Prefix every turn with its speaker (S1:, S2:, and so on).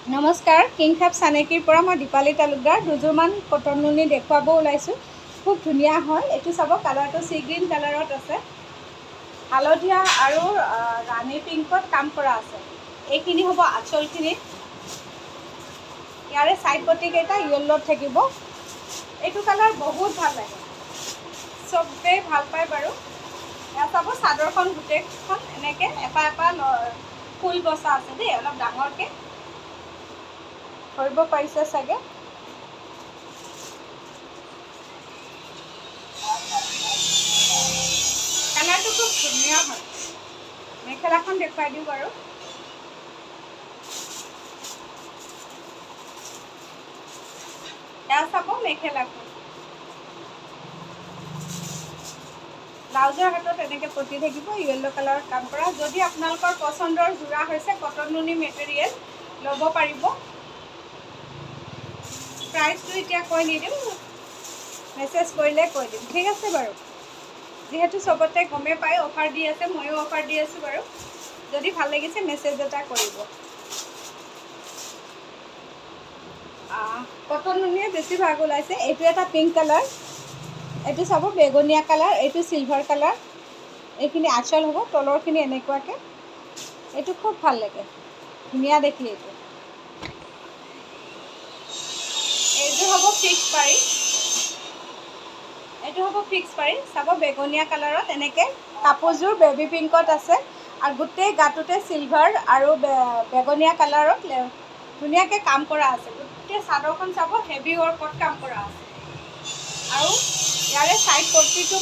S1: নমস্কাৰ, কিংখাপ চানেকিৰ পৰা মই দীপালী তালুকদাৰ দুযোৰমান কটন নুনি দেখুৱাব ওলাইছোঁ। খুব ধুনীয়া হয়। এইটো চাব, কালাৰটো চি গ্ৰীণ কালাৰত আছে, হালধীয়া আৰু ৰাণী পিংকত কাম কৰা আছে। এইখিনি হ'ব আঁচলখিনি। ইয়াৰে ছাইড পটিকেইটা য়েল্লত থাকিব। এইটো কালাৰ বহুত ভাল লাগে, চবেই ভাল পায় বাৰু। এয়া চাব, চাদৰখন গোটেইখন এনেকৈ এটা এটা ফুল বচা আছে দেই, অলপ ডাঙৰকৈ ধৰিব পাৰিছে চাগে। কালাৰটো খুব ধুনীয়া হয়। মেখেলাখন দেখুৱাই দিওঁ বাৰু। এয়া চাব মেখেলাখন, ব্লাউজৰ হাতত এনেকৈ পতি থাকিব, য়েল্ল' কালাৰত কাম কৰা। যদি আপোনালোকৰ পচন্দৰ যোৰা হৈছে কটন নুনি মেটেৰিয়েল, ল'ব পাৰিব। প্ৰাইচটো এতিয়া কৈ নিদিম, মেছেজ কৰিলে কৈ দিম, ঠিক আছে বাৰু। যিহেতু চবতে গমেই পায় অফাৰ দি আছে, ময়ো অফাৰ দি আছোঁ বাৰু। যদি ভাল লাগিছে মেছেজ এটা কৰিব। কটন নুনিয়ে বেছিভাগ ওলাইছে। এইটো এটা পিংক কালাৰ, এইটো চাব বেগনীয়া কালাৰ, এইটো চিলভাৰ কালাৰ। এইখিনি আঁচল হ'ব, তলৰখিনি এনেকুৱাকৈ। এইটো খুব ভাল লাগে, ধুনীয়া দেখি। এইটো হ'ব ফিক্স পাৰি, এইটো হ'ব ফিক্স পাৰি। চাব বেগনীয়া কালাৰত এনেকৈ কাপোৰযোৰ বেবী পিংকত আছে আৰু গোটেই গাটোতে চিলভাৰ আৰু বেগনীয়া কালাৰত ধুনীয়াকৈ কাম কৰা আছে। গোটেই চাদৰখন চাব হেভি ৱৰ্কত কাম কৰা আছে। আৰু ইয়াৰে ছাইড পট্টিটো